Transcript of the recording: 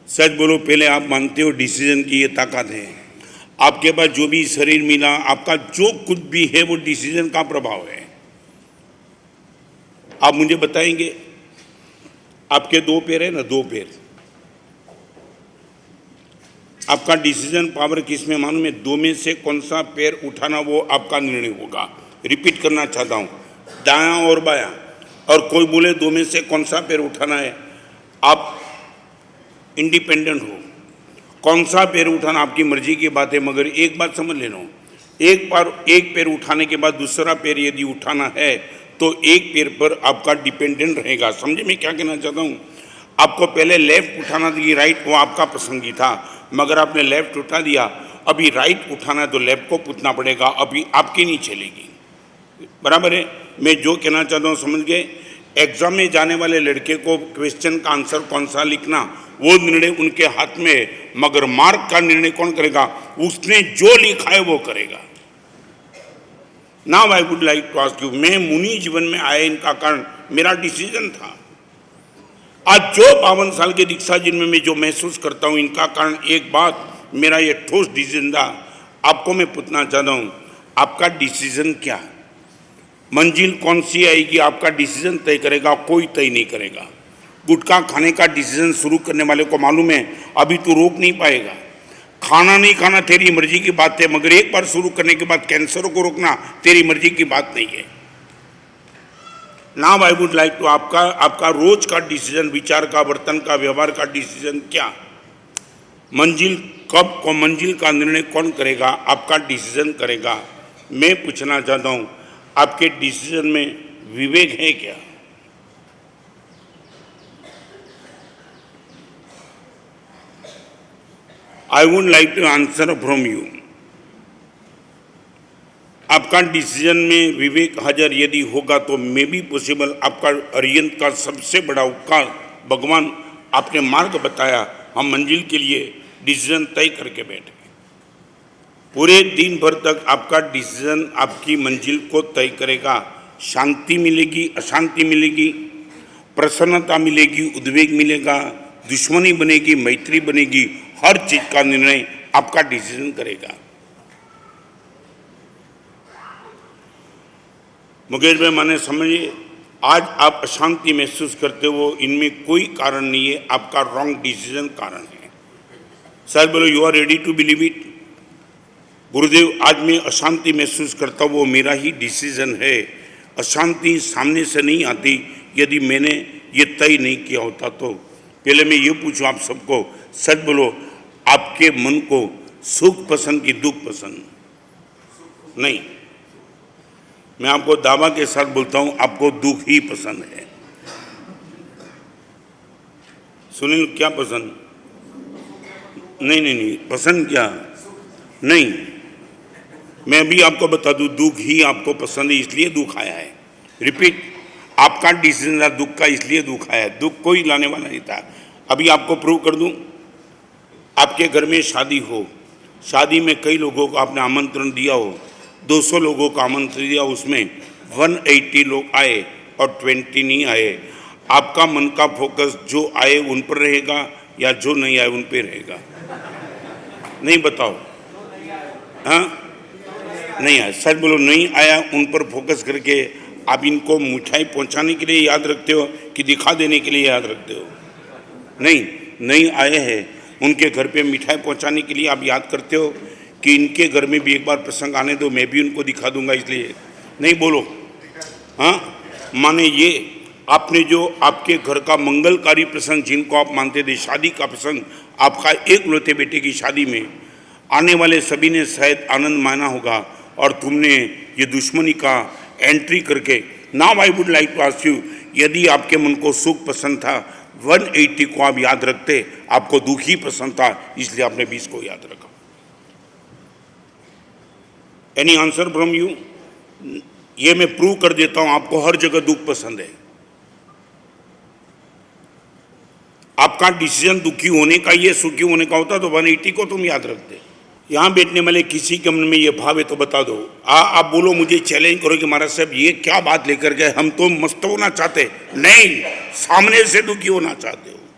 सच बोलो, पहले आप मानते हो डिसीजन की ये ताकत है? आपके पास जो भी शरीर मिला, आपका जो कुछ भी है, वो डिसीजन का प्रभाव है। आप मुझे बताएंगे, आपके दो पैर है ना, दो पैर, आपका डिसीजन पावर किस में मालूम है? दो में से कौन सा पैर उठाना वो आपका निर्णय होगा। रिपीट करना चाहता हूँ, दायां और बायां। और कोई बोले दो में से कौन सा पैर उठाना है, आप इंडिपेंडेंट हो, कौन सा पैर उठाना आपकी मर्जी की बात है। मगर एक बात समझ लेना, एक पैर उठाने के बाद दूसरा पैर यदि उठाना है तो एक पैर पर आपका डिपेंडेंट रहेगा। समझे मैं क्या कहना चाहता हूँ? आपको पहले लेफ्ट उठाना था कि राइट, वो आपका पसंद था, मगर आपने लेफ्ट उठा दिया। अभी राइट उठाना है तो लेफ्ट को पूछना पड़ेगा, अभी आपकी नहीं चलेगी। बराबर है? मैं जो कहना चाहता हूँ समझ गए? एग्जाम में जाने वाले लड़के को क्वेश्चन का आंसर कौन सा लिखना, वो निर्णय उनके हाथ में है, मगर मार्क का निर्णय कौन करेगा? उसने जो लिखा है वो करेगा। Now I would like to ask you, मैं मुनि जीवन में आया इनका कारण मेरा डिसीजन था। आज जो 52 साल के दीक्षा जिनमें मैं जो महसूस करता हूं, इनका कारण एक बात, मेरा ये ठोस डिसीजन था। आपको मैं पूछना चाहता हूं, आपका डिसीजन क्या? मंजिल कौन सी आएगी आपका डिसीजन तय करेगा, कोई तय नहीं करेगा। गुटखा खाने का डिसीजन शुरू करने वाले को मालूम है अभी तो रोक नहीं पाएगा। खाना नहीं खाना तेरी मर्जी की बात है, मगर एक बार शुरू करने के बाद कैंसर को रोकना तेरी मर्जी की बात नहीं है। Now I would like to, आपका रोज का डिसीजन, विचार का, वर्तन का, व्यवहार का डिसीजन क्या? मंजिल कब को, मंजिल का निर्णय कौन करेगा? आपका डिसीजन करेगा। मैं पूछना चाहता हूं, आपके डिसीजन में विवेक है क्या? I would like to answer from you. आपका डिसीजन में विवेक हाजिर यदि होगा तो मे बी पॉसिबल आपका अरियंत का सबसे बड़ा उपकार भगवान आपने मार्ग बताया, हम मंजिल के लिए डिसीजन तय करके बैठे। पूरे दिन भर तक आपका डिसीजन आपकी मंजिल को तय करेगा। शांति मिलेगी, अशांति मिलेगी, प्रसन्नता मिलेगी, उद्वेग मिलेगा, दुश्मनी बनेगी, मैत्री बनेगी, हर चीज का निर्णय आपका डिसीजन करेगा। मुकेश भाई, माने समझिए, आज आप अशांति महसूस करते हो, इनमें कोई कारण नहीं है, आपका रॉन्ग डिसीजन कारण है। सर बोलो, you are ready to believe it? Gurudev, आज मैं अशांति महसूस करता हूँ, वो मेरा ही डिसीजन है। अशांति सामने से नहीं आती यदि मैंने ये तय नहीं किया होता तो। पहले मैं ये पूछूं आप सबको, सच बोलो, आपके मन को सुख पसंद कि दुख पसंद? नहीं, मैं आपको दावा के साथ बोलता हूं, आपको दुख ही पसंद है। सुनील, क्या पसंद? नहीं नहीं नहीं, पसंद क्या? नहीं, मैं भी आपको बता दूं, दुख ही आपको पसंद है, इसलिए दुख आया है। रिपीट, आपका डिसीजन था दुख का, इसलिए दुख आया। दुख कोई लाने वाला नहीं था। अभी आपको प्रूव कर दूं, आपके घर में शादी हो, शादी में कई लोगों को आपने आमंत्रण दिया हो, 200 लोगों को आमंत्रण दिया, उसमें 180 लोग आए और 20 नहीं आए। आपका मन का फोकस जो आए उन पर रहेगा या जो नहीं आए उन पर रहेगा? नहीं, बताओ। हाँ, नहीं आया, सच बोलो, नहीं आया उन पर फोकस करके आप इनको मिठाई पहुंचाने के लिए याद रखते हो कि दिखा देने के लिए याद रखते हो? नहीं आए हैं, उनके घर पे मिठाई पहुंचाने के लिए आप याद करते हो कि इनके घर में भी एक बार प्रसंग आने दो, मैं भी उनको दिखा दूंगा, इसलिए नहीं? बोलो हाँ। माने ये आपने जो आपके घर का मंगलकारी प्रसंग जिनको आप मानते थे, शादी का प्रसंग, आपका एक लौते बेटे की शादी में आने वाले सभी ने शायद आनंद माना होगा, और तुमने ये दुश्मनी का एंट्री करके। Now I would like to ask you, यदि आपके मन को सुख पसंद था, 180 को आप याद रखते, आपको दुख ही पसंद था, इसलिए आपने 20 को याद रखा। Any answer from you? ये मैं प्रूव कर देता हूं, आपको हर जगह दुख पसंद है। आपका डिसीजन दुखी होने का, ये सुखी होने का होता तो 180 को तुम याद रखते। यहां बैठने वाले किसी के मन में ये भाव है तो बता दो। आप बोलो, मुझे चैलेंज करो कि महाराज साहब ये क्या बात लेकर गए, हम तो मस्त होना चाहते, नहीं, सामने से दुखी होना चाहते हो।